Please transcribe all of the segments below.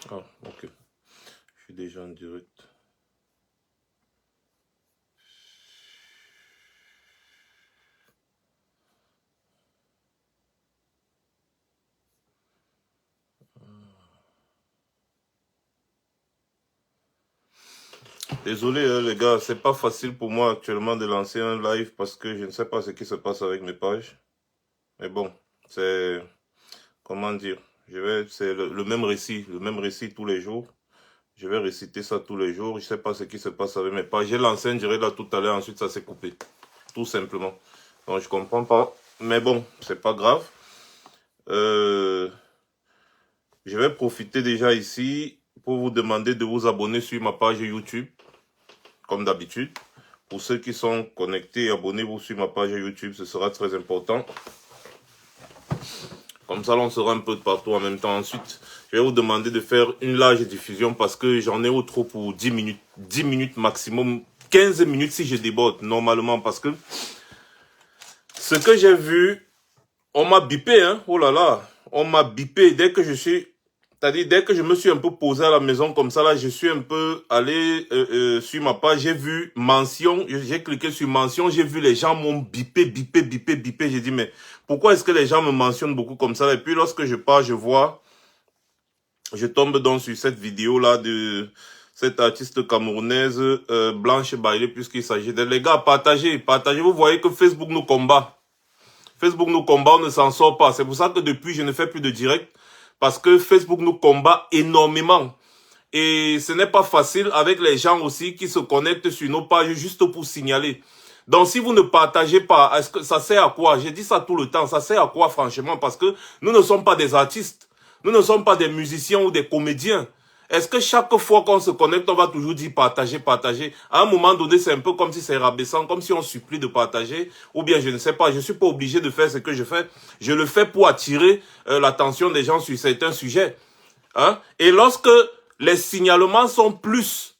Ah, ok. Je suis déjà en direct. Désolé les gars, c'est pas facile pour moi actuellement de lancer un live parce que je ne sais pas ce qui se passe avec mes pages. Mais bon, c'est... Comment dire? C'est le même récit tous les jours. Je vais réciter ça tous les jours. Je sais pas ce qui se passe avec mes pages. J'ai lancé un direct là tout à l'heure, ensuite ça s'est coupé. Tout simplement. Donc je comprends pas. Mais bon, c'est pas grave. Je vais profiter déjà ici pour vous demander de vous abonner sur ma page YouTube, comme d'habitude. Pour ceux qui sont connectés, abonnez-vous sur ma page YouTube, ce sera très important. Comme ça, on sera un peu de partout en même temps. Ensuite, je vais vous demander de faire une large diffusion parce que j'en ai au trop pour 10 minutes. 10 minutes maximum, 15 minutes si je déborde normalement parce que ce que j'ai vu, on m'a bipé, hein. Oh là là, on m'a bipé dès que je suis... C'est-à-dire, dès que je me suis un peu posé à la maison comme ça, là, je suis un peu allé sur ma page, j'ai vu mention, j'ai cliqué sur mention, j'ai vu les gens m'ont bipé. J'ai dit, mais pourquoi est-ce que les gens me mentionnent beaucoup comme ça? Et puis, lorsque je pars, je vois, je tombe donc sur cette vidéo-là de cette artiste camerounaise, Blanche Bailey, puisqu'il s'agit d'elle. Les gars, partagez. Vous voyez que Facebook nous combat. Facebook nous combat, on ne s'en sort pas. C'est pour ça que depuis, je ne fais plus de direct. Parce que Facebook nous combat énormément. Et ce n'est pas facile avec les gens aussi qui se connectent sur nos pages juste pour signaler. Donc si vous ne partagez pas, est-ce que ça sert à quoi? J'ai dit ça tout le temps, ça sert à quoi franchement? Parce que nous ne sommes pas des artistes. Nous ne sommes pas des musiciens ou des comédiens. Est-ce que chaque fois qu'on se connecte, on va toujours dire partager? À un moment donné, c'est un peu comme si c'est rabaissant, comme si on supplie de partager. Ou bien, je ne sais pas, je ne suis pas obligé de faire ce que je fais. Je le fais pour attirer l'attention des gens sur certains sujets. Hein? Et lorsque les signalements sont plus,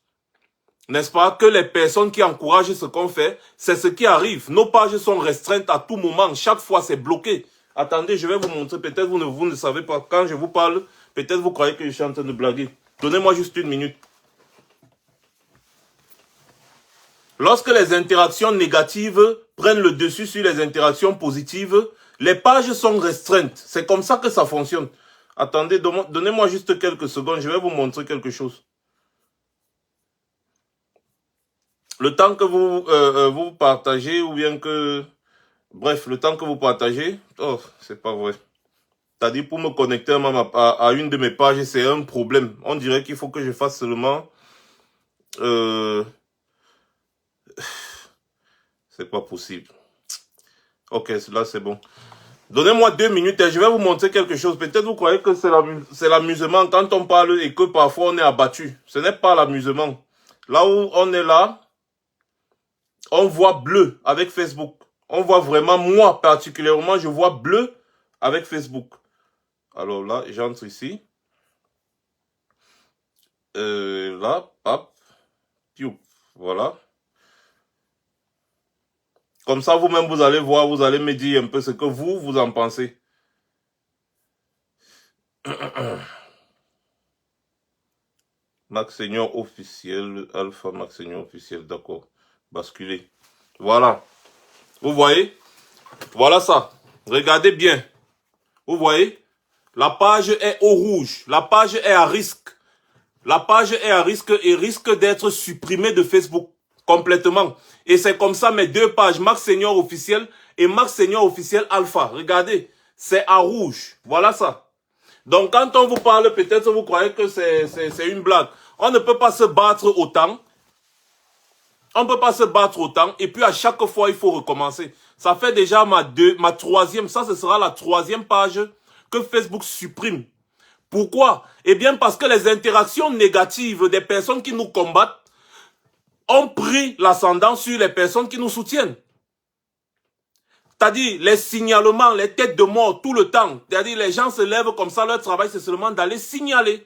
n'est-ce pas, que les personnes qui encouragent ce qu'on fait, c'est ce qui arrive. Nos pages sont restreintes à tout moment. Chaque fois, c'est bloqué. Attendez, je vais vous montrer. Peut-être vous ne savez pas. Quand je vous parle, peut-être vous croyez que je suis en train de blaguer. Donnez-moi juste une minute. Lorsque les interactions négatives prennent le dessus sur les interactions positives, les pages sont restreintes. C'est comme ça que ça fonctionne. Attendez, donnez-moi juste quelques secondes. Je vais vous montrer quelque chose. Le temps que vous partagez ou bien que... Bref, le temps que vous partagez... Oh, c'est pas vrai. C'est-à-dire pour me connecter à une de mes pages, c'est un problème. On dirait qu'il faut que je fasse seulement... C'est pas possible. Ok, là c'est bon. Donnez-moi 2 minutes et je vais vous montrer quelque chose. Peut-être vous croyez que c'est l'amusement quand on parle et que parfois on est abattu. Ce n'est pas l'amusement. Là où on est là, on voit bleu avec Facebook. On voit vraiment, moi particulièrement, je vois bleu avec Facebook. Alors là, j'entre ici. Là, hop. Piou. Voilà. Comme ça, vous-même, vous allez voir, vous allez me dire un peu ce que vous en pensez. Max Senior officiel, Alpha Max Senior officiel, d'accord. Basculer. Voilà. Vous voyez? Voilà ça. Regardez bien. Vous voyez? La page est au rouge. La page est à risque. La page est à risque et risque d'être supprimée de Facebook complètement. Et c'est comme ça mes deux pages, Max Senior officiel et Max Senior officiel Alpha. Regardez, c'est à rouge. Voilà ça. Donc quand on vous parle, peut-être vous croyez que c'est une blague. On ne peut pas se battre autant. On ne peut pas se battre autant. Et puis à chaque fois, il faut recommencer. Ça fait déjà ma troisième. Ça, ce sera la troisième page que Facebook supprime. Pourquoi? Eh bien parce que les interactions négatives des personnes qui nous combattent ont pris l'ascendant sur les personnes qui nous soutiennent. C'est-à-dire les signalements, les têtes de mort tout le temps. C'est-à-dire les gens se lèvent comme ça, leur travail c'est seulement d'aller signaler.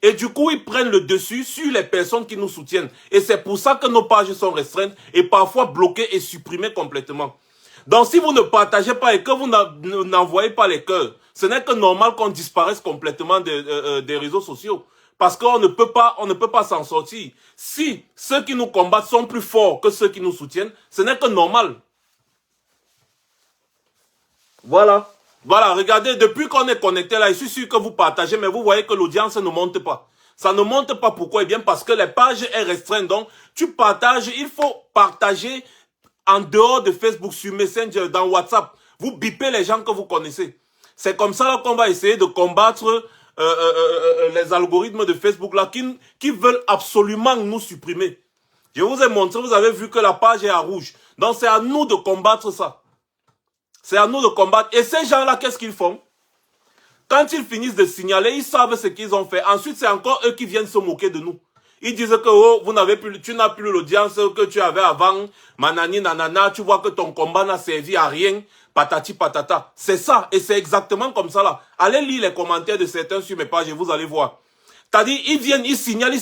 Et du coup, ils prennent le dessus sur les personnes qui nous soutiennent. Et c'est pour ça que nos pages sont restreintes et parfois bloquées et supprimées complètement. Donc si vous ne partagez pas et que vous n'envoyez pas les cœurs, ce n'est que normal qu'on disparaisse complètement des réseaux sociaux. Parce qu'on ne peut pas s'en sortir. Si ceux qui nous combattent sont plus forts que ceux qui nous soutiennent, ce n'est que normal. Voilà. Voilà, regardez, depuis qu'on est connecté là, je suis sûr que vous partagez, mais vous voyez que l'audience ne monte pas. Ça ne monte pas, pourquoi? Eh bien, parce que les pages sont restreintes. Donc, tu partages, il faut partager en dehors de Facebook, sur Messenger, dans WhatsApp. Vous bipez les gens que vous connaissez. C'est comme ça qu'on va essayer de combattre les algorithmes de Facebook là qui veulent absolument nous supprimer. Je vous ai montré, vous avez vu que la page est à rouge. Donc, c'est à nous de combattre ça. C'est à nous de combattre. Et ces gens-là, qu'est-ce qu'ils font? Quand ils finissent de signaler, ils savent ce qu'ils ont fait. Ensuite, c'est encore eux qui viennent se moquer de nous. Ils disent que oh, tu n'as plus l'audience que tu avais avant. Manani, nanana, tu vois que ton combat n'a servi à rien. Patati, patata. C'est ça. Et c'est exactement comme ça là. Allez lire les commentaires de certains sur mes pages et vous allez voir. C'est-à-dire, ils viennent, ils signalent.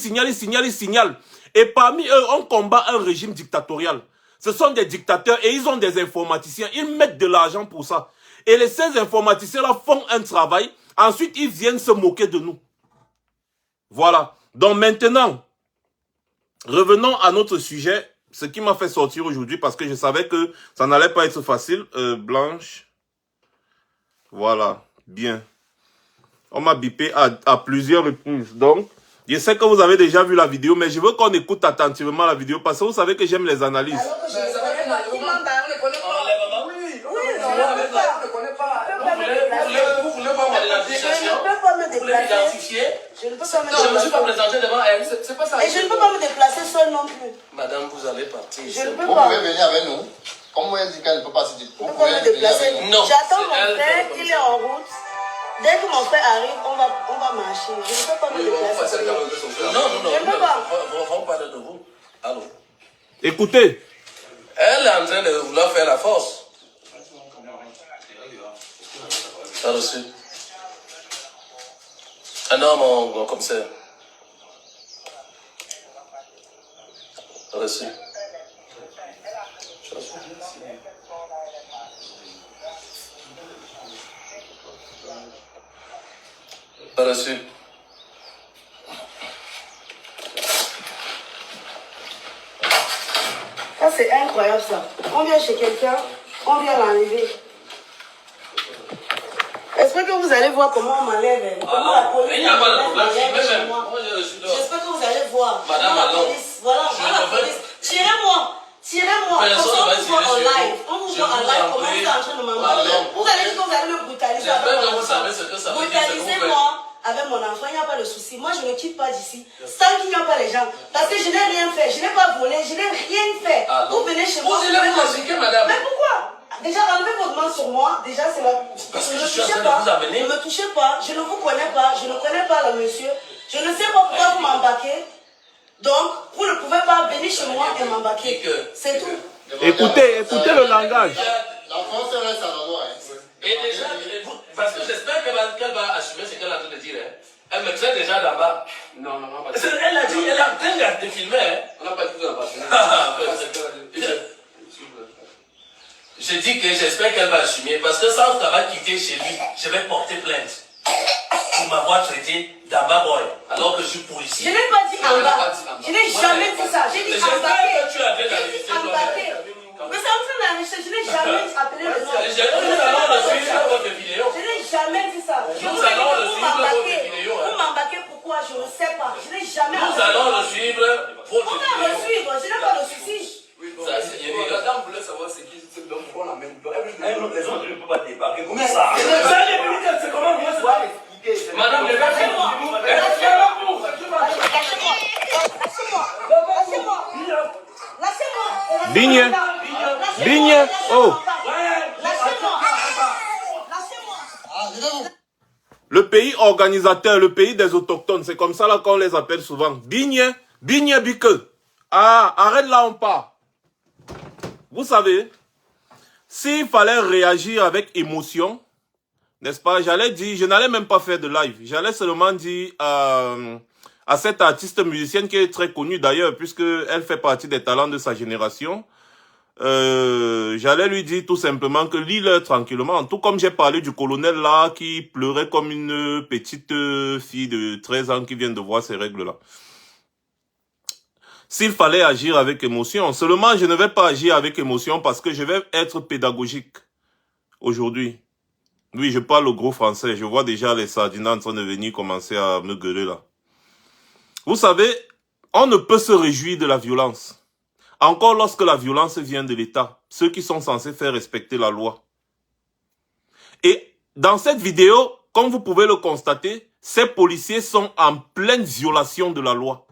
Et parmi eux, on combat un régime dictatorial. Ce sont des dictateurs et ils ont des informaticiens. Ils mettent de l'argent pour ça. Et ces informaticiens-là font un travail. Ensuite, ils viennent se moquer de nous. Voilà. Donc maintenant, revenons à notre sujet. Ce qui m'a fait sortir aujourd'hui parce que je savais que ça n'allait pas être facile. Blanche. Voilà. Bien. On m'a bipé à plusieurs reprises. Donc, je sais que vous avez déjà vu la vidéo, mais je veux qu'on écoute attentivement la vidéo parce que vous savez que j'aime les analyses. Je ne peux pas me suis pas présenté devant elle, c'est pas ça. Et je ne peux pas me déplacer seule non plus. Madame, vous allez partir. Je ne peux pas. Vous pouvez venir avec nous. Comme elle dit qu'elle ne peut pas se déplacer. Vous pouvez me déplacer. Non. J'attends mon frère, il est en route. Dès que mon frère arrive, on va marcher. Je ne peux pas me déplacer. Non. Je ne peux pas. On parle de vous. Allô. Écoutez. Elle est en train de vouloir faire la force. T'as reçu? Ah non, mon commissaire. Reçu. Reçu. Ça c'est incroyable ça. On vient chez quelqu'un, on vient l'enlever. J'espère que vous allez voir comment on m'enlève. Comment la police J'espère que vous allez voir. Madame, la police, voilà, la police. Tirez-moi. Tirez-moi. On vous voit en live. On vous voit en live. Comment vous êtes en train de m'emmener? Vous allez dire que vous allez me brutaliser avec mon enfant. Brutalisez-moi avec mon enfant, il n'y a pas de souci. Moi, je ne quitte pas d'ici. Tant qu'il n'y a pas les gens. Parce que je n'ai rien fait. Je n'ai pas volé. Je n'ai rien fait. Vous venez chez moi. Vous allez me madame. Mais pourquoi? Déjà, enlevez votre main sur moi. Déjà, c'est la... Parce que je suis en train de vous amener. Ne me touchez pas. Je ne vous connais pas. Je ne connais pas le monsieur. Je ne sais pas pourquoi vous m'embarquez. Donc, vous ne pouvez pas venir chez moi et m'embarquer. C'est tout. Écoutez le langage. L'enfant, c'est reste à l'endroit. Et déjà, parce que j'espère qu'elle va assumer ce qu'elle est en train de dire. Elle me traite déjà d'en-bas. Non, pas du tout. Elle a dit, elle a en train de filmer. On n'a pas du tout d'en-bas. Je dis que j'espère qu'elle va assumer, parce que ça, ça va quitter chez lui. Je vais porter plainte pour m'avoir traité d'Amba Boy, alors que je suis policier. Je n'ai pas dit Amba. Je n'ai jamais dit ça. J'ai dit embarqué. Mais c'est en train d'enregistrer. Je n'ai jamais appelé le nom. Nous allons le suivre votre vidéo. Je n'ai jamais dit ça. Nous allons le suivre votre vidéo. Vous m'embarquez pourquoi? Je ne sais pas. Je n'ai jamais. Nous allons le suivre votre vidéo. On va le suivre. Je n'ai pas de soucis. La dame voulait savoir ce qui se donne pour la même. Les autres ne peuvent pas débarquer comme ça. C'est comment vous allez expliquer? Madame, lâchez-moi. Lâchez-moi. Bigne. Oh. Le pays organisateur, le pays des autochtones, c'est comme ça là qu'on les appelle souvent. Bigne Bike. Ah, arrête là, on part. Vous savez, s'il fallait réagir avec émotion, n'est-ce pas, j'allais dire, je n'allais même pas faire de live. J'allais seulement dire à cette artiste musicienne qui est très connue d'ailleurs, puisqu'elle fait partie des talents de sa génération. j'allais lui dire tout simplement que lis-le tranquillement. Tout comme j'ai parlé du colonel là qui pleurait comme une petite fille de 13 ans qui vient de voir ces règles-là. S'il fallait agir avec émotion, seulement je ne vais pas agir avec émotion parce que je vais être pédagogique aujourd'hui. Oui, je parle au gros français. Je vois déjà les sardines en train de venir commencer à me gueuler là. Vous savez, on ne peut se réjouir de la violence. Encore lorsque la violence vient de l'État, ceux qui sont censés faire respecter la loi. Et dans cette vidéo, comme vous pouvez le constater, ces policiers sont en pleine violation de la loi.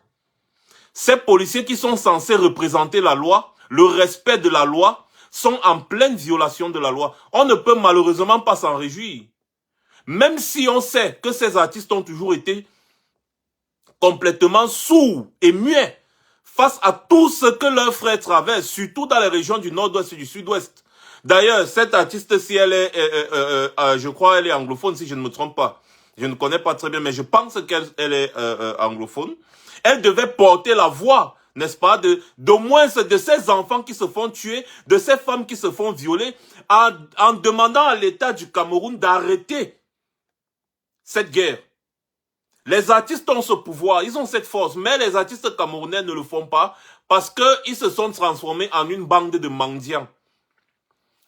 Ces policiers qui sont censés représenter la loi, le respect de la loi, sont en pleine violation de la loi. On ne peut malheureusement pas s'en réjouir. Même si on sait que ces artistes ont toujours été complètement sourds et muets face à tout ce que leurs frères traversent, surtout dans les régions du nord-ouest et du sud-ouest. D'ailleurs, cette artiste, si elle est, je crois elle est anglophone, si je ne me trompe pas. Je ne connais pas très bien, mais je pense qu'elle est anglophone. Elle devait porter la voix, n'est-ce pas, d'au moins de ces enfants qui se font tuer, de ces femmes qui se font violer, en demandant à l'État du Cameroun d'arrêter cette guerre. Les artistes ont ce pouvoir, ils ont cette force, mais les artistes camerounais ne le font pas parce qu'ils se sont transformés en une bande de mendiants.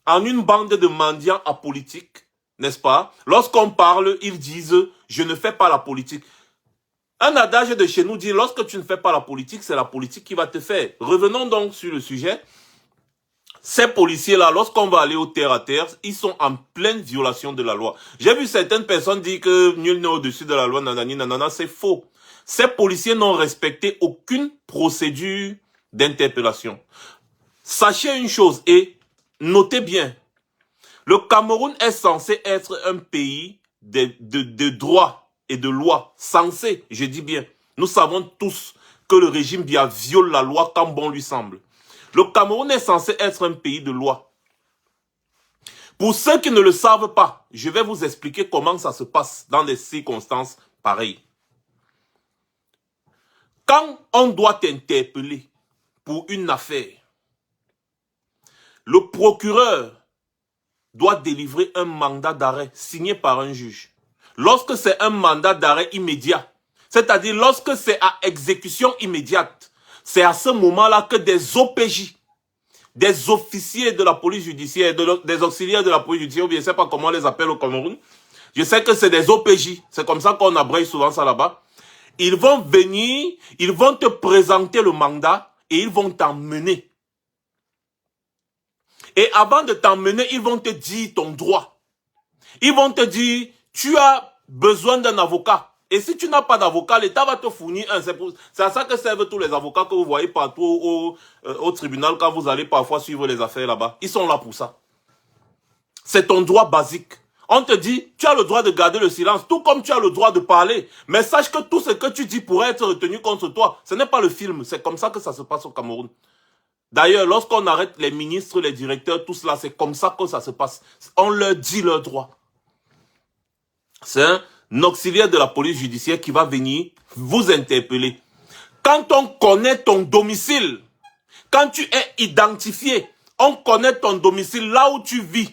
En une bande de mendiants apolitiques, n'est-ce pas? Lorsqu'on parle, ils disent « je ne fais pas la politique ». Un adage de chez nous dit, lorsque tu ne fais pas la politique, c'est la politique qui va te faire. Revenons donc sur le sujet. Ces policiers-là, lorsqu'on va aller au terre à terre, ils sont en pleine violation de la loi. J'ai vu certaines personnes dire que nul n'est au-dessus de la loi, nanani, nanana, c'est faux. Ces policiers n'ont respecté aucune procédure d'interpellation. Sachez une chose et notez bien, le Cameroun est censé être un pays de droit et de loi, censé, je dis bien. Nous savons tous que le régime Biya viole la loi quand bon lui semble. Le Cameroun est censé être un pays de loi. Pour ceux qui ne le savent pas, je vais vous expliquer comment ça se passe dans des circonstances pareilles. Quand on doit t'interpeller pour une affaire, le procureur doit délivrer un mandat d'arrêt signé par un juge. Lorsque c'est un mandat d'arrêt immédiat, c'est-à-dire lorsque c'est à exécution immédiate, c'est à ce moment-là que des OPJ, des officiers de la police judiciaire, des auxiliaires de la police judiciaire, ou bien je ne sais pas comment on les appelle au Cameroun, je sais que c'est des OPJ, c'est comme ça qu'on abrège souvent ça là-bas. Ils vont venir, ils vont te présenter le mandat et ils vont t'emmener. Et avant de t'emmener, ils vont te dire ton droit. Ils vont te dire, tu as besoin d'un avocat. Et si tu n'as pas d'avocat, l'État va te fournir un. C'est à ça que servent tous les avocats que vous voyez partout au tribunal quand vous allez parfois suivre les affaires là-bas. Ils sont là pour ça. C'est ton droit basique. On te dit, tu as le droit de garder le silence, tout comme tu as le droit de parler. Mais sache que tout ce que tu dis pourrait être retenu contre toi. Ce n'est pas le film, c'est comme ça que ça se passe au Cameroun. D'ailleurs, lorsqu'on arrête les ministres, les directeurs, tout cela, c'est comme ça que ça se passe. On leur dit leurs droits. C'est un auxiliaire de la police judiciaire qui va venir vous interpeller. Quand on connaît ton domicile, quand tu es identifié, on connaît ton domicile, là où tu vis,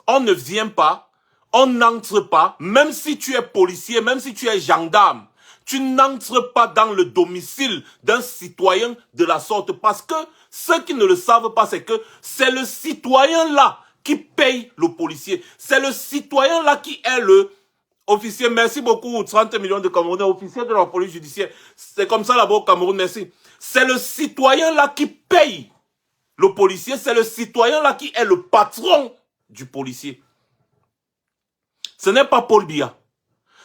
on ne vient pas, on n'entre pas, même si tu es policier, même si tu es gendarme, tu n'entres pas dans le domicile d'un citoyen de la sorte. Parce que ceux qui ne le savent pas, c'est que c'est le citoyen là qui paye le policier. C'est le citoyen là qui est le officier. Merci beaucoup, 30 millions de Camerounais, officier de la police judiciaire. C'est comme ça là-bas au Cameroun, merci. C'est le citoyen là qui paye le policier. C'est le citoyen là qui est le patron du policier. Ce n'est pas Paul Biya.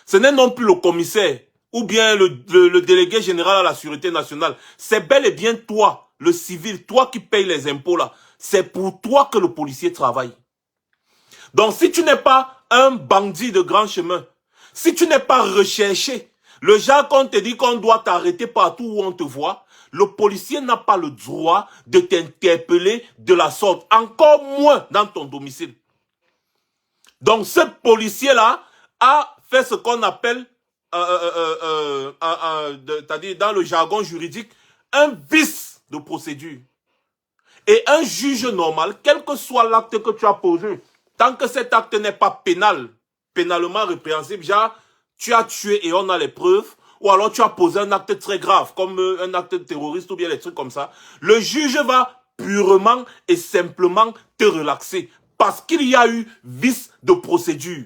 Ce n'est non plus le commissaire ou bien le délégué général à la Sûreté nationale. C'est bel et bien toi, le civil, toi qui payes les impôts là. C'est pour toi que le policier travaille. Donc si tu n'es pas un bandit de grand chemin, si tu n'es pas recherché, le genre qu'on te dit qu'on doit t'arrêter partout où on te voit, le policier n'a pas le droit de t'interpeller de la sorte, encore moins dans ton domicile. Donc ce policier-là a fait ce qu'on appelle, c'est-à-dire dans le jargon juridique, un vice de procédure. Et un juge normal, quel que soit l'acte que tu as posé, tant que cet acte n'est pas pénal, pénalement répréhensible, genre tu as tué et on a les preuves, ou alors tu as posé un acte très grave, comme un acte terroriste ou bien des trucs comme ça, le juge va purement et simplement te relaxer parce qu'il y a eu vice de procédure.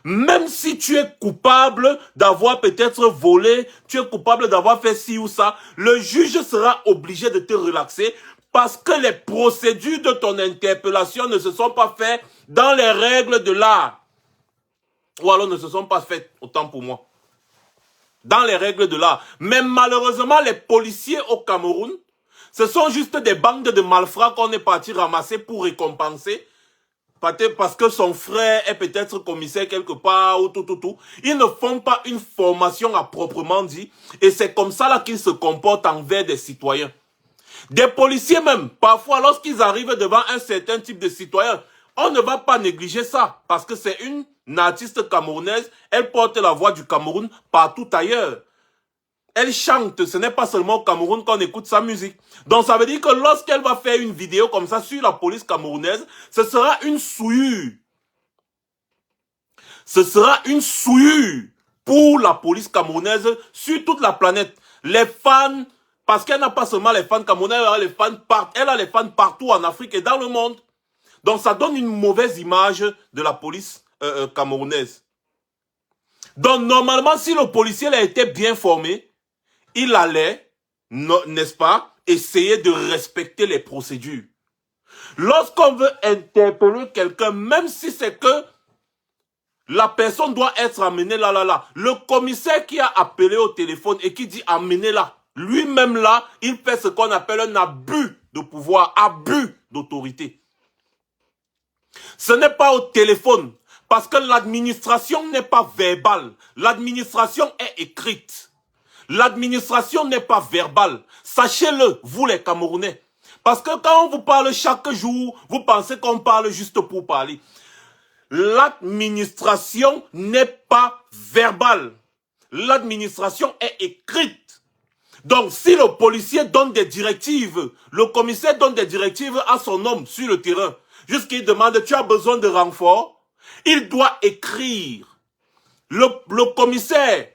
Même si tu es coupable d'avoir peut-être volé, tu es coupable d'avoir fait ci ou ça, le juge sera obligé de te relaxer parce que les procédures de ton interpellation ne se sont pas faites dans les règles de l'art. Ou alors ne se sont pas faites, autant pour moi, dans les règles de l'art. Mais malheureusement, les policiers au Cameroun, ce sont juste des bandes de malfrats qu'on est parti ramasser pour récompenser. Parce que son frère est peut-être commissaire quelque part ou tout. Ils ne font pas une formation à proprement dit. Et c'est comme ça là qu'ils se comportent envers des citoyens. Des policiers même, parfois lorsqu'ils arrivent devant un certain type de citoyen, on ne va pas négliger ça. Parce que c'est une artiste camerounaise, elle porte la voix du Cameroun partout ailleurs. Elle chante, ce n'est pas seulement au Cameroun qu'on écoute sa musique. Donc ça veut dire que lorsqu'elle va faire une vidéo comme ça sur la police camerounaise, ce sera une souillure. Ce sera une souillure pour la police camerounaise sur toute la planète. Les fans, parce qu'elle n'a pas seulement les fans camerounais, elle a les fans partout en Afrique et dans le monde. Donc ça donne une mauvaise image de la police camerounaise. Donc normalement, si le policier a été bien formé, il allait, n'est-ce pas, essayer de respecter les procédures. Lorsqu'on veut interpeller quelqu'un, même si c'est que la personne doit être amenée là, le commissaire qui a appelé au téléphone et qui dit amenez-la, lui-même là, il fait ce qu'on appelle un abus de pouvoir, abus d'autorité. Ce n'est pas au téléphone, parce que l'administration n'est pas verbale, l'administration est écrite. L'administration n'est pas verbale. Sachez-le, vous les Camerounais. Parce que quand on vous parle chaque jour, vous pensez qu'on parle juste pour parler. L'administration n'est pas verbale. L'administration est écrite. Donc, si le policier donne des directives, le commissaire donne des directives à son homme sur le terrain, jusqu'il demande, tu as besoin de renfort, il doit écrire. Le commissaire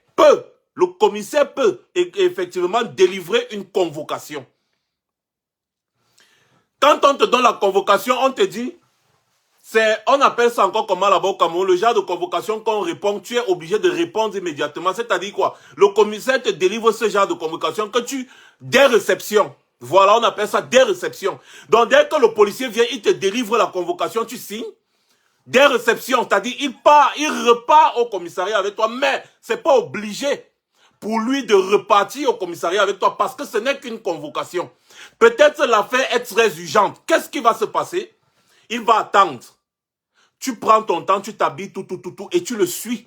peut effectivement délivrer une convocation. Quand on te donne la convocation, on te dit, on appelle ça encore comment là-bas au Cameroun, le genre de convocation qu'on répond, tu es obligé de répondre immédiatement. C'est-à-dire quoi? Le commissaire te délivre ce genre de convocation des réceptions. Voilà, on appelle ça des réceptions. Donc dès que le policier vient, il te délivre la convocation, tu signes. Des réceptions, c'est-à-dire il repart au commissariat avec toi, mais c'est pas obligé pour lui de repartir au commissariat avec toi parce que ce n'est qu'une convocation. Peut-être l'affaire est très urgente. Qu'est-ce qui va se passer? Il va attendre. Tu prends ton temps, tu t'habilles, tout, et tu le suis.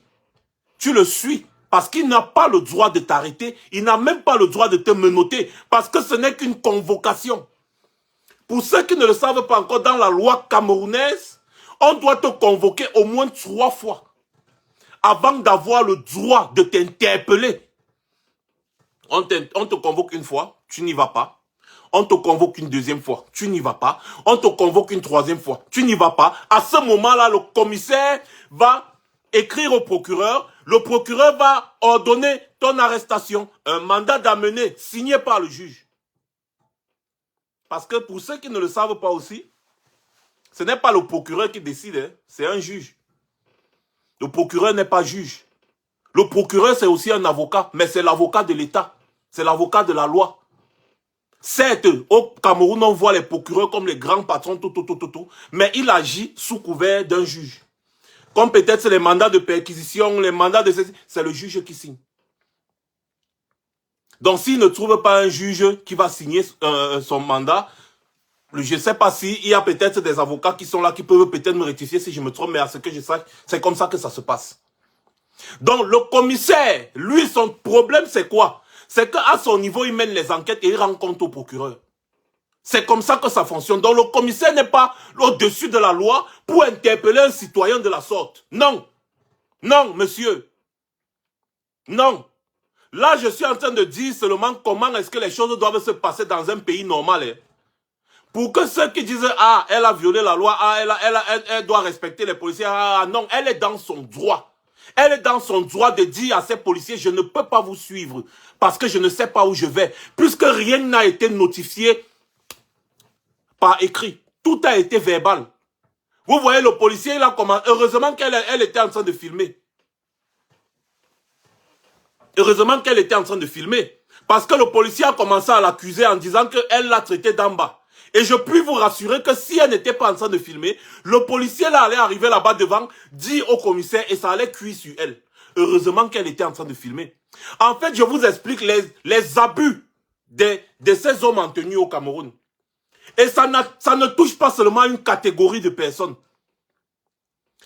Tu le suis parce qu'il n'a pas le droit de t'arrêter. Il n'a même pas le droit de te menotter parce que ce n'est qu'une convocation. Pour ceux qui ne le savent pas encore, dans la loi camerounaise, on doit te convoquer au moins 3 fois avant d'avoir le droit de t'interpeller. On te convoque une fois, tu n'y vas pas. On te convoque une deuxième fois, tu n'y vas pas. On te convoque une troisième fois, tu n'y vas pas. À ce moment-là, le commissaire va écrire au procureur. Le procureur va ordonner ton arrestation. Un mandat d'amener signé par le juge. Parce que pour ceux qui ne le savent pas aussi, ce n'est pas le procureur qui décide, hein, c'est un juge. Le procureur n'est pas juge. Le procureur, c'est aussi un avocat, mais c'est l'avocat de l'État. C'est l'avocat de la loi. Certes, au Cameroun, on voit les procureurs comme les grands patrons, mais il agit sous couvert d'un juge. Comme peut-être les mandats de perquisition, les mandats de... C'est le juge qui signe. Donc, s'il ne trouve pas un juge qui va signer son mandat, je ne sais pas s'il y a peut-être des avocats qui sont là, qui peuvent peut-être me rectifier si je me trompe, mais à ce que je sache, c'est comme ça que ça se passe. Donc, le commissaire, lui, son problème, c'est quoi? C'est qu'à son niveau, il mène les enquêtes et il rend compte au procureur. C'est comme ça que ça fonctionne. Donc, le commissaire n'est pas au-dessus de la loi pour interpeller un citoyen de la sorte. Non. Non, monsieur. Non. Là, je suis en train de dire seulement comment est-ce que les choses doivent se passer dans un pays normal. Hein. Pour que ceux qui disent, ah, elle a violé la loi, ah, elle doit respecter les policiers, ah, non, elle est dans son droit. Elle est dans son droit de dire à ces policiers, je ne peux pas vous suivre parce que je ne sais pas où je vais. Puisque rien n'a été notifié par écrit. Tout a été verbal. Vous voyez, le policier, il a commencé. Heureusement qu'elle était en train de filmer. Heureusement qu'elle était en train de filmer. Parce que le policier a commencé à l'accuser en disant qu'elle l'a traité d'en bas. Et je puis vous rassurer que si elle n'était pas en train de filmer, le policier là allait arriver là-bas devant, dire au commissaire et ça allait cuire sur elle. Heureusement qu'elle était en train de filmer. En fait, je vous explique les abus de ces hommes en tenue au Cameroun. Et ça ne touche pas seulement une catégorie de personnes.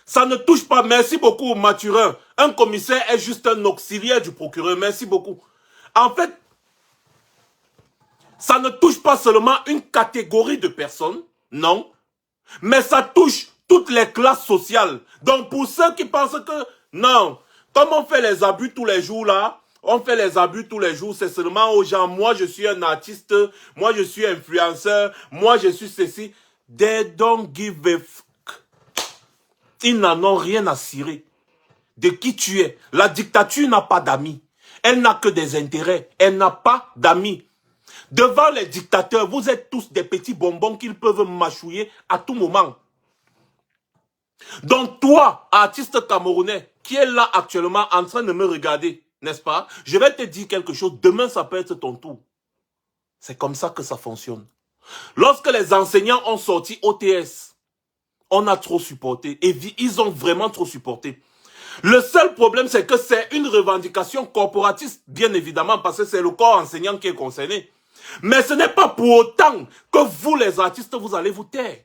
Ça ne touche pas, merci beaucoup Mathurin. Un commissaire est juste un auxiliaire du procureur, merci beaucoup. En fait, ça ne touche pas seulement une catégorie de personnes, non, mais ça touche toutes les classes sociales. Donc pour ceux qui pensent que, non, comme on fait les abus tous les jours là, on fait les abus tous les jours, c'est seulement aux gens, moi je suis un artiste, moi je suis influenceur, moi je suis ceci. They don't give a fuck. Ils n'en ont rien à cirer de qui tu es. La dictature n'a pas d'amis. Elle n'a que des intérêts. Elle n'a pas d'amis. Devant les dictateurs, vous êtes tous des petits bonbons qu'ils peuvent mâchouiller à tout moment. Donc toi, artiste camerounais, qui est là actuellement en train de me regarder, n'est-ce pas? Je vais te dire quelque chose, demain ça peut être ton tour. C'est comme ça que ça fonctionne. Lorsque les enseignants ont sorti OTS, on a trop supporté. Et ils ont vraiment trop supporté. Le seul problème, c'est que c'est une revendication corporatiste, bien évidemment, parce que c'est le corps enseignant qui est concerné. Mais ce n'est pas pour autant que vous, les artistes, vous allez vous taire.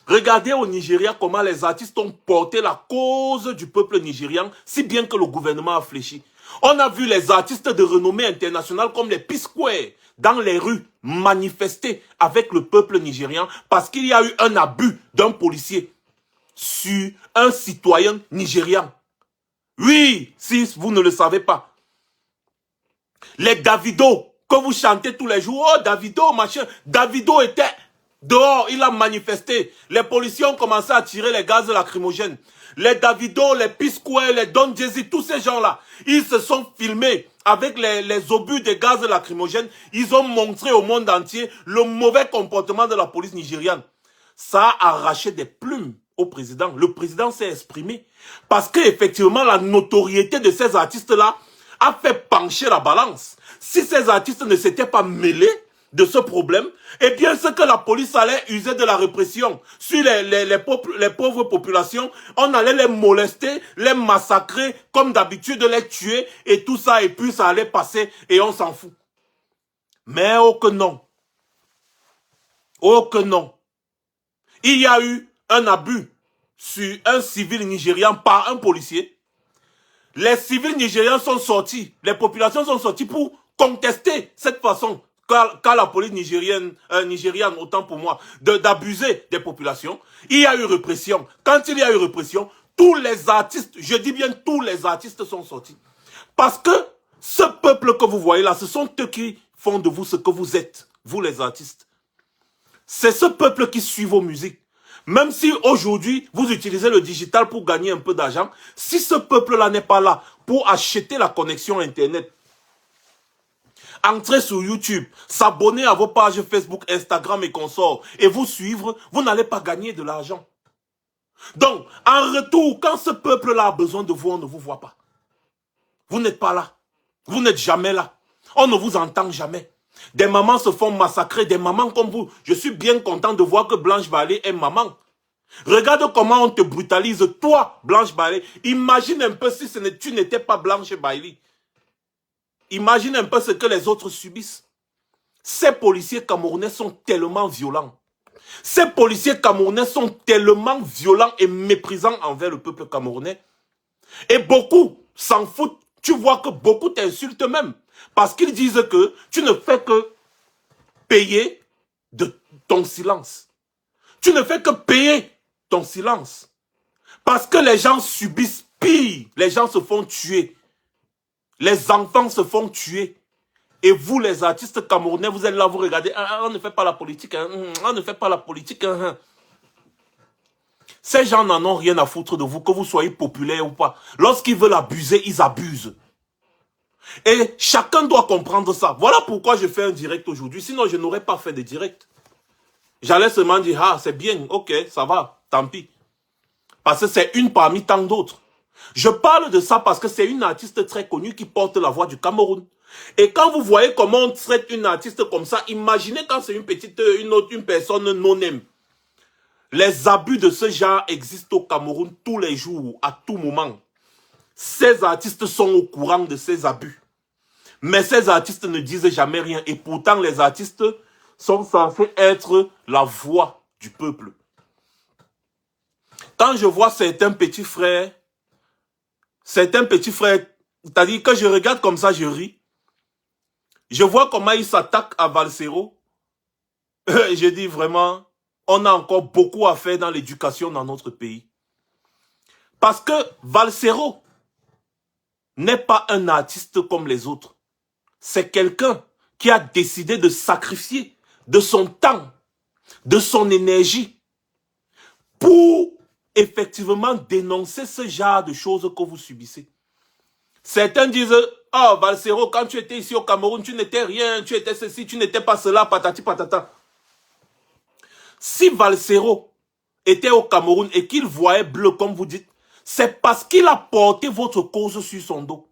Regardez au Nigeria comment les artistes ont porté la cause du peuple nigérian, si bien que le gouvernement a fléchi. On a vu les artistes de renommée internationale comme les P-Square dans les rues manifester avec le peuple nigérian parce qu'il y a eu un abus d'un policier sur un citoyen nigérian. Oui, si vous ne le savez pas. Les Davido, que vous chantez tous les jours, oh Davido, machin. Davido était dehors, il a manifesté. Les policiers ont commencé à tirer les gaz lacrymogènes. Les Davido, les P-Square, les Don Jazzy, tous ces gens-là, ils se sont filmés avec les obus de gaz lacrymogènes. Ils ont montré au monde entier le mauvais comportement de la police nigériane. Ça a arraché des plumes au président. Le président s'est exprimé. Parce qu'effectivement, la notoriété de ces artistes-là a fait pencher la balance. Si ces artistes ne s'étaient pas mêlés de ce problème, eh bien, c'est que la police allait user de la répression sur les pauvres populations. On allait les molester, les massacrer, comme d'habitude, les tuer, et tout ça, et puis ça allait passer, et on s'en fout. Mais oh que non. Oh que non. Il y a eu un abus sur un civil nigérian par un policier. Les civils nigérians sont sortis, les populations sont sorties pour contester cette façon qu'a la police nigérienne, autant pour moi, d'abuser des populations. Il y a eu répression. Quand il y a eu répression, tous les artistes, je dis bien tous les artistes sont sortis. Parce que ce peuple que vous voyez là, ce sont eux qui font de vous ce que vous êtes, vous les artistes. C'est ce peuple qui suit vos musiques. Même si aujourd'hui, vous utilisez le digital pour gagner un peu d'argent, si ce peuple-là n'est pas là pour acheter la connexion Internet, entrer sur YouTube, s'abonner à vos pages Facebook, Instagram et consorts, et vous suivre, vous n'allez pas gagner de l'argent. Donc, en retour, quand ce peuple-là a besoin de vous, on ne vous voit pas. Vous n'êtes pas là. Vous n'êtes jamais là. On ne vous entend jamais. Des mamans se font massacrer, des mamans comme vous. Je suis bien content de voir que Blanche Balé est maman. Regarde comment on te brutalise, toi, Blanche Balé. Imagine un peu si tu n'étais pas Blanche Balé. Imagine un peu ce que les autres subissent. Ces policiers camerounais sont tellement violents. Ces policiers camerounais sont tellement violents et méprisants envers le peuple camerounais. Et beaucoup s'en foutent. Tu vois que beaucoup t'insultent même. Parce qu'ils disent que tu ne fais que payer de ton silence. Tu ne fais que payer ton silence. Parce que les gens subissent pire. Les gens se font tuer. Les enfants se font tuer. Et vous, les artistes camerounais, vous êtes là, vous regardez, on ne fait pas la politique, on ne fait pas la politique. Ces gens n'en ont rien à foutre de vous, que vous soyez populaire ou pas. Lorsqu'ils veulent abuser, ils abusent. Et chacun doit comprendre ça. Voilà pourquoi je fais un direct aujourd'hui. Sinon, je n'aurais pas fait de direct. J'allais seulement dire, ah, c'est bien, ok, ça va, tant pis. Parce que c'est une parmi tant d'autres. Je parle de ça parce que c'est une artiste très connue qui porte la voix du Cameroun. Et quand vous voyez comment on traite une artiste comme ça, imaginez quand c'est une personne non-aime. Les abus de ce genre existent au Cameroun tous les jours, à tout moment. Ces artistes sont au courant de ces abus. Mais ces artistes ne disent jamais rien. Et pourtant, les artistes sont censés être la voix du peuple. Quand je vois certains petits frères, c'est-à-dire que je regarde comme ça, je ris. Je vois comment ils s'attaquent à Valsero. Je dis vraiment, on a encore beaucoup à faire dans l'éducation dans notre pays. Parce que Valsero n'est pas un artiste comme les autres. C'est quelqu'un qui a décidé de sacrifier de son temps, de son énergie pour effectivement dénoncer ce genre de choses que vous subissez. Certains disent, oh Valsero, quand tu étais ici au Cameroun, tu n'étais rien, tu étais ceci, tu n'étais pas cela, patati patata. Si Valsero était au Cameroun et qu'il voyait bleu, comme vous dites, c'est parce qu'il a porté votre cause sur son dos.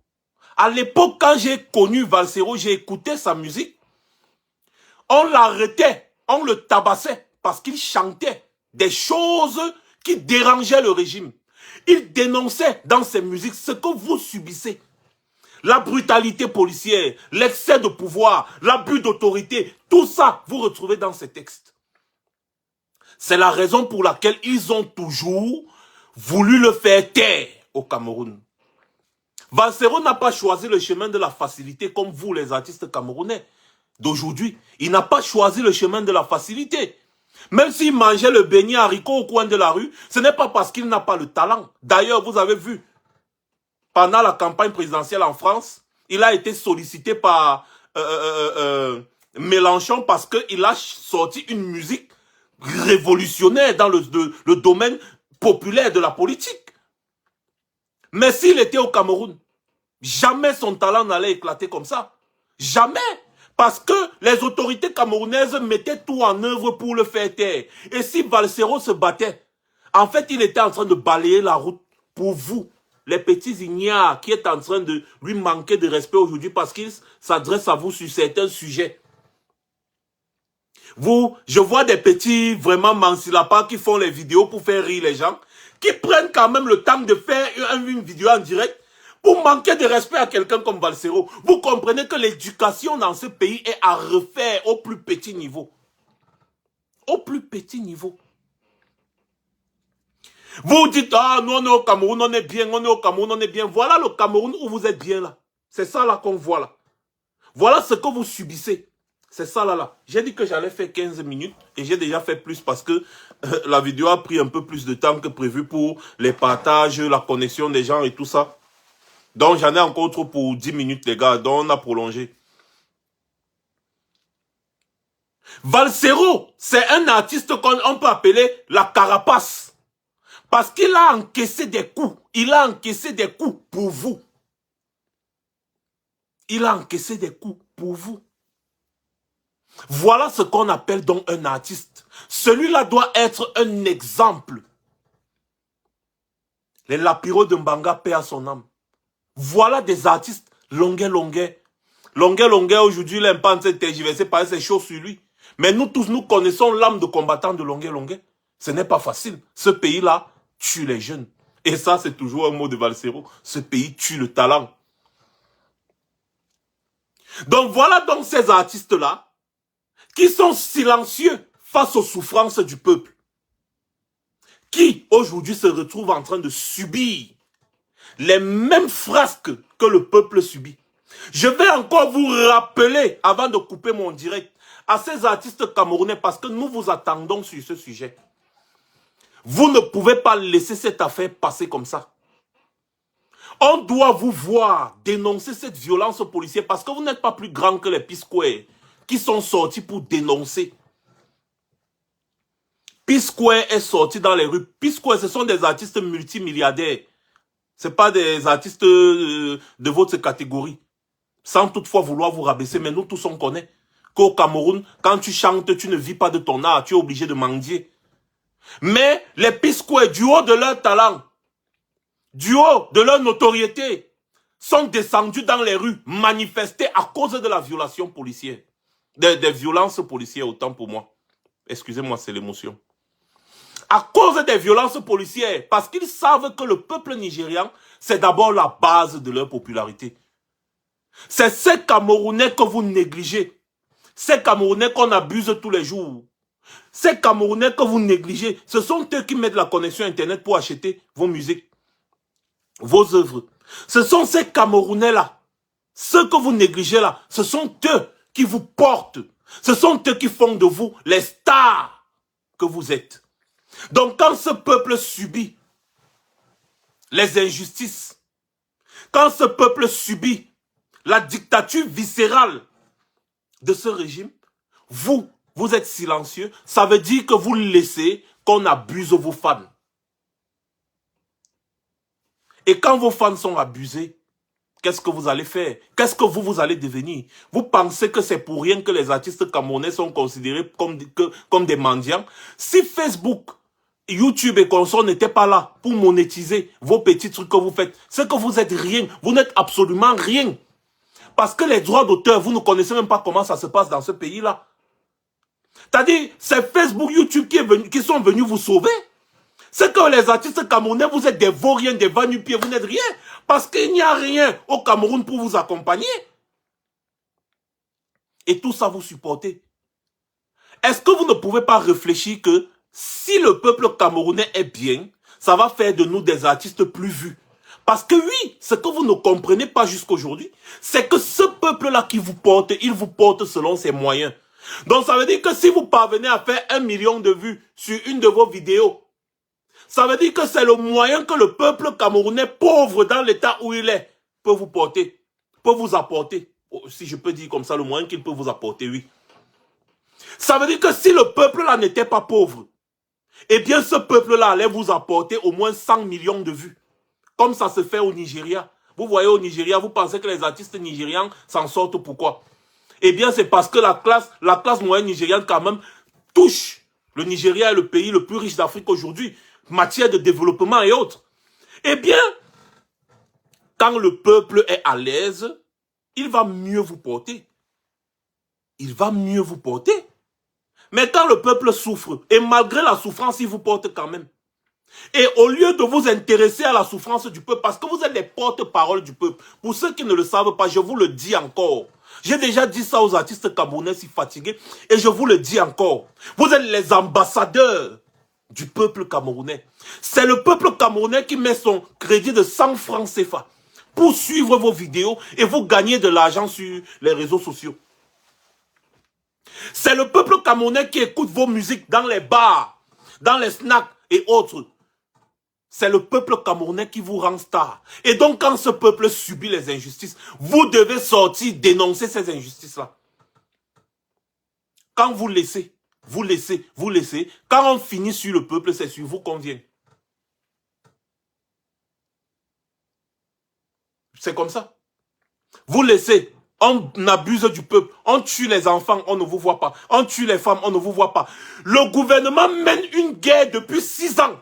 À l'époque, quand j'ai connu Valsero, j'ai écouté sa musique, on l'arrêtait, on le tabassait parce qu'il chantait des choses qui dérangeaient le régime. Il dénonçait dans ses musiques ce que vous subissez. La brutalité policière, l'excès de pouvoir, l'abus d'autorité, tout ça, vous retrouvez dans ces textes. C'est la raison pour laquelle ils ont toujours voulu le faire taire au Cameroun. Valsero n'a pas choisi le chemin de la facilité comme vous, les artistes camerounais d'aujourd'hui. Il n'a pas choisi le chemin de la facilité. Même s'il mangeait le beignet haricot au coin de la rue, ce n'est pas parce qu'il n'a pas le talent. D'ailleurs, vous avez vu, pendant la campagne présidentielle en France, il a été sollicité par Mélenchon parce qu'il a sorti une musique révolutionnaire dans le domaine populaire de la politique. Mais s'il était au Cameroun, jamais son talent n'allait éclater comme ça. Jamais. Parce que les autorités camerounaises mettaient tout en œuvre pour le faire taire. Et si Valsero se battait, en fait, il était en train de balayer la route pour vous, les petits ignares qui est en train de lui manquer de respect aujourd'hui parce qu'il s'adresse à vous sur certains sujets. Je vois des petits vraiment mansillapats qui font les vidéos pour faire rire les gens, qui prennent quand même le temps de faire une vidéo en direct pour manquer de respect à quelqu'un comme Valsero. Vous comprenez que l'éducation dans ce pays est à refaire au plus petit niveau. Au plus petit niveau. Vous dites, ah, nous on est au Cameroun, on est bien, on est au Cameroun, on est bien. Voilà le Cameroun où vous êtes bien là. C'est ça là qu'on voit là. Voilà ce que vous subissez. C'est ça là. J'ai dit que j'allais faire 15 minutes et j'ai déjà fait plus parce que la vidéo a pris un peu plus de temps que prévu pour les partages, la connexion des gens et tout ça. Donc j'en ai encore trop pour 10 minutes les gars, donc on a prolongé. Valsero, c'est un artiste qu'on peut appeler la carapace. Parce qu'il a encaissé des coups. Il a encaissé des coups pour vous. Il a encaissé des coups pour vous. Voilà ce qu'on appelle donc un artiste. Celui-là doit être un exemple. Les Lapiro de Mbanga, paix à son âme. Voilà des artistes longuet. Longuet aujourd'hui, il est pas en train de tergiverser par ses choses sur lui. Mais nous tous, nous connaissons l'âme de combattant de Longuet. Ce n'est pas facile. Ce pays-là tue les jeunes. Et ça, c'est toujours un mot de Valsero. Ce pays tue le talent. Donc voilà donc ces artistes-là qui sont silencieux face aux souffrances du peuple. Qui aujourd'hui se retrouvent en train de subir les mêmes frasques que le peuple subit. Je vais encore vous rappeler, avant de couper mon direct, à ces artistes camerounais parce que nous vous attendons sur ce sujet. Vous ne pouvez pas laisser cette affaire passer comme ça. On doit vous voir dénoncer cette violence policière parce que vous n'êtes pas plus grand que les P-Square qui sont sortis pour dénoncer. P-Square est sorti dans les rues. P-Square, ce sont des artistes multimilliardaires. Ce pas des artistes de votre catégorie. Sans toutefois vouloir vous rabaisser, mais nous tous on connaît qu'au Cameroun, quand tu chantes, tu ne vis pas de ton art, tu es obligé de mendier. Mais les P-Square, du haut de leur talent, du haut de leur notoriété, sont descendus dans les rues, manifester à cause de la violation policière. Des violences policières, autant pour moi. Excusez-moi, c'est l'émotion. À cause des violences policières, parce qu'ils savent que le peuple nigérian, c'est d'abord la base de leur popularité. C'est ces Camerounais que vous négligez. Ces Camerounais qu'on abuse tous les jours. Ces Camerounais que vous négligez, ce sont eux qui mettent la connexion Internet pour acheter vos musiques, vos œuvres. Ce sont ces Camerounais-là, ceux que vous négligez là, ce sont eux qui vous portent. Ce sont eux qui font de vous les stars que vous êtes. Donc quand ce peuple subit les injustices, quand ce peuple subit la dictature viscérale de ce régime, vous êtes silencieux, ça veut dire que vous laissez qu'on abuse vos fans. Et quand vos fans sont abusés, qu'est-ce que vous allez faire? Qu'est-ce que vous allez devenir? Vous pensez que c'est pour rien que les artistes camerounais sont considérés comme des mendiants? Si Facebook, YouTube et consorts n'étaient pas là pour monétiser vos petits trucs que vous faites, c'est que vous êtes rien, vous n'êtes absolument rien. Parce que les droits d'auteur, vous ne connaissez même pas comment ça se passe dans ce pays-là. C'est-à-dire, c'est Facebook, YouTube qui sont venus vous sauver. C'est que les artistes camerounais, vous êtes des vauriens, des va-nu-pieds, vous n'êtes rien. Parce qu'il n'y a rien au Cameroun pour vous accompagner. Et tout ça, vous supportez. Est-ce que vous ne pouvez pas réfléchir que si le peuple camerounais est bien, ça va faire de nous des artistes plus vus? Parce que oui, ce que vous ne comprenez pas jusqu'aujourd'hui, c'est que ce peuple-là qui vous porte, il vous porte selon ses moyens. Donc ça veut dire que si vous parvenez à faire 1 million de vues sur une de vos vidéos, ça veut dire que c'est le moyen que le peuple camerounais pauvre dans l'état où il est peut vous porter, peut vous apporter. Si je peux dire comme ça, le moyen qu'il peut vous apporter, oui. Ça veut dire que si le peuple-là n'était pas pauvre, eh bien ce peuple-là allait vous apporter au moins 100 millions de vues. Comme ça se fait au Nigeria. Vous voyez au Nigeria, vous pensez que les artistes nigérians s'en sortent pourquoi? Eh bien c'est parce que la classe moyenne nigériane quand même touche. Le Nigeria est le pays le plus riche d'Afrique aujourd'hui, matière de développement et autres. Eh bien, quand le peuple est à l'aise, il va mieux vous porter. Il va mieux vous porter. Mais quand le peuple souffre, et malgré la souffrance, il vous porte quand même. Et au lieu de vous intéresser à la souffrance du peuple, parce que vous êtes les porte-parole du peuple, pour ceux qui ne le savent pas, je vous le dis encore. J'ai déjà dit ça aux artistes camerounais si fatigués, et je vous le dis encore. Vous êtes les ambassadeurs du peuple camerounais. C'est le peuple camerounais qui met son crédit de 100 francs CFA pour suivre vos vidéos et vous gagner de l'argent sur les réseaux sociaux. C'est le peuple camerounais qui écoute vos musiques dans les bars, dans les snacks et autres. C'est le peuple camerounais qui vous rend star. Et donc, quand ce peuple subit les injustices, vous devez sortir dénoncer ces injustices-là. Quand vous laissez, quand on finit sur le peuple, c'est sur vous qu'on vient. C'est comme ça. Vous laissez, on abuse du peuple, on tue les enfants, on ne vous voit pas. On tue les femmes, on ne vous voit pas. Le gouvernement mène une guerre depuis 6 ans.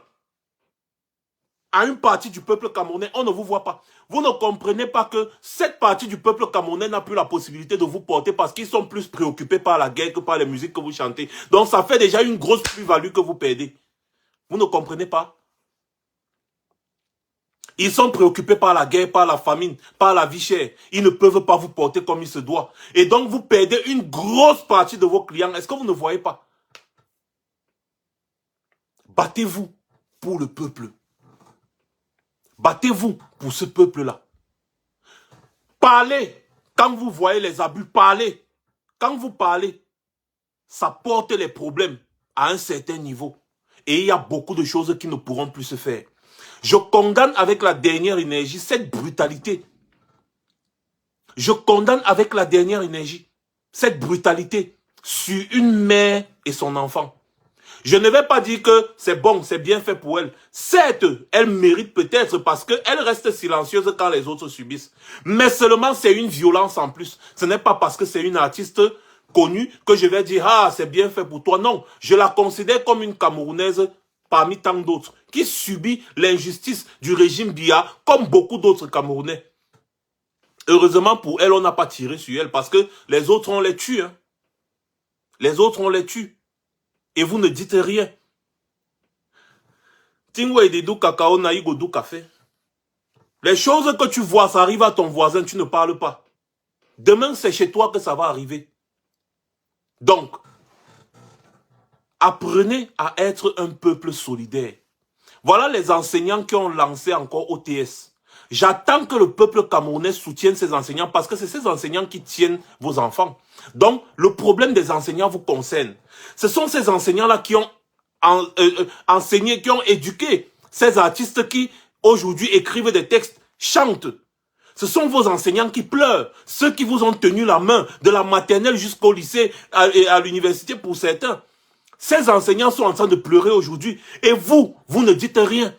À une partie du peuple camerounais, on ne vous voit pas. Vous ne comprenez pas que cette partie du peuple camerounais n'a plus la possibilité de vous porter parce qu'ils sont plus préoccupés par la guerre que par les musiques que vous chantez. Donc ça fait déjà une grosse plus-value que vous perdez. Vous ne comprenez pas? Ils sont préoccupés par la guerre, par la famine, par la vie chère. Ils ne peuvent pas vous porter comme il se doit. Et donc vous perdez une grosse partie de vos clients. Est-ce que vous ne voyez pas? Battez-vous pour le peuple. Battez-vous pour ce peuple-là. Parlez. Quand vous voyez les abus, parlez. Quand vous parlez, ça porte les problèmes à un certain niveau. Et il y a beaucoup de choses qui ne pourront plus se faire. Je condamne avec la dernière énergie cette brutalité. Je condamne avec la dernière énergie cette brutalité sur une mère et son enfant. Je ne vais pas dire que c'est bon, c'est bien fait pour elle. Certes, elle mérite peut-être parce qu'elle reste silencieuse quand les autres subissent. Mais seulement c'est une violence en plus. Ce n'est pas parce que c'est une artiste connue que je vais dire « Ah, c'est bien fait pour toi ». Non, je la considère comme une Camerounaise parmi tant d'autres qui subit l'injustice du régime Biya comme beaucoup d'autres Camerounais. Heureusement pour elle, on n'a pas tiré sur elle parce que les autres, on les tue. Hein. Les autres, on les tue. Et vous ne dites rien. Les choses que tu vois, ça arrive à ton voisin, tu ne parles pas. Demain, c'est chez toi que ça va arriver. Donc, apprenez à être un peuple solidaire. Voilà les enseignants qui ont lancé encore OTS. J'attends que le peuple camerounais soutienne ces enseignants parce que c'est ces enseignants qui tiennent vos enfants. Donc, le problème des enseignants vous concerne. Ce sont ces enseignants-là qui ont enseigné, qui ont éduqué ces artistes qui, aujourd'hui, écrivent des textes, chantent. Ce sont vos enseignants qui pleurent, ceux qui vous ont tenu la main de la maternelle jusqu'au lycée et à l'université pour certains. Ces enseignants sont en train de pleurer aujourd'hui et vous ne dites rien.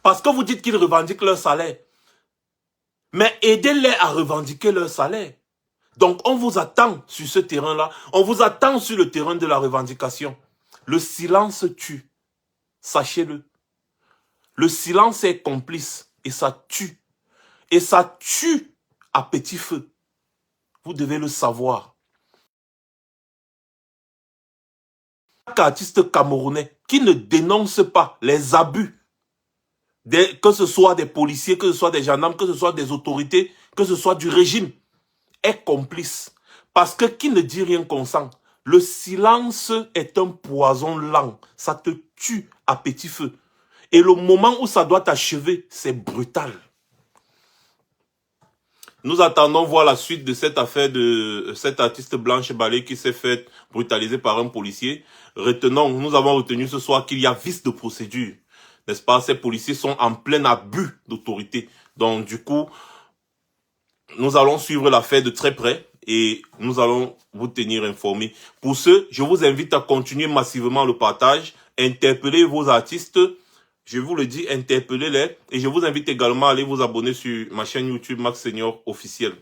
Parce que vous dites qu'ils revendiquent leur salaire. Mais aidez-les à revendiquer leur salaire. Donc on vous attend sur ce terrain-là. On vous attend sur le terrain de la revendication. Le silence tue. Sachez-le. Le silence est complice et ça tue. Et ça tue à petit feu. Vous devez le savoir. Chaque artiste camerounais qui ne dénonce pas les abus, que ce soit des policiers, que ce soit des gendarmes, que ce soit des autorités, que ce soit du régime, est complice. Parce que qui ne dit rien consent. Le silence est un poison lent. Ça te tue à petit feu. Et le moment où ça doit t'achever, c'est brutal. Nous attendons voir la suite de cette affaire de cette artiste Blanche Balé qui s'est fait brutaliser par un policier. Retenons, nous avons retenu ce soir qu'il y a vice de procédure. N'est-ce pas? Ces policiers sont en plein abus d'autorité. Donc du coup, nous allons suivre l'affaire de très près et nous allons vous tenir informés. Pour ce, je vous invite à continuer massivement le partage, interpellez vos artistes. Je vous le dis, interpellez-les. Et je vous invite également à aller vous abonner sur ma chaîne YouTube Max Senior officiel.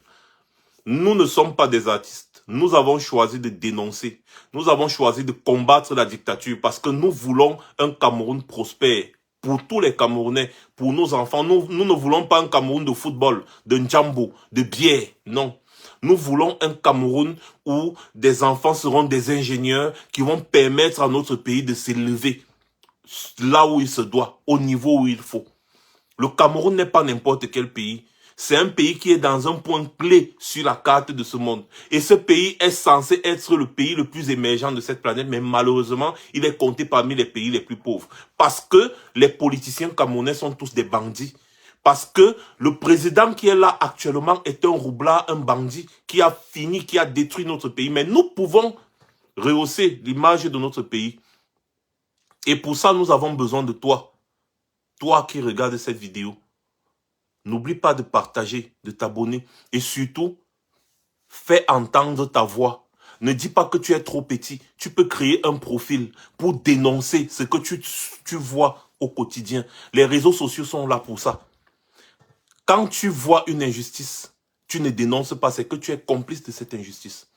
Nous ne sommes pas des artistes. Nous avons choisi de dénoncer. Nous avons choisi de combattre la dictature parce que nous voulons un Cameroun prospère. Pour tous les Camerounais, pour nos enfants. Nous ne voulons pas un Cameroun de football, de njambo, de bière. Non. Nous voulons un Cameroun où des enfants seront des ingénieurs qui vont permettre à notre pays de s'élever là où il se doit, au niveau où il faut. Le Cameroun n'est pas n'importe quel pays. C'est un pays qui est dans un point clé sur la carte de ce monde. Et ce pays est censé être le pays le plus émergent de cette planète, mais malheureusement, il est compté parmi les pays les plus pauvres. Parce que les politiciens camerounais sont tous des bandits. Parce que le président qui est là actuellement est un roublard, un bandit, qui a fini, qui a détruit notre pays. Mais nous pouvons rehausser l'image de notre pays. Et pour ça, nous avons besoin de toi. Toi qui regardes cette vidéo. N'oublie pas de partager, de t'abonner. Et surtout, fais entendre ta voix. Ne dis pas que tu es trop petit. Tu peux créer un profil pour dénoncer ce que tu vois au quotidien. Les réseaux sociaux sont là pour ça. Quand tu vois une injustice, tu ne dénonces pas. C'est que tu es complice de cette injustice.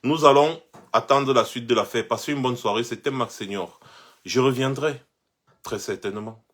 Nous allons attendre la suite de l'affaire. Passez une bonne soirée. C'était Max Senior. Je reviendrai très certainement.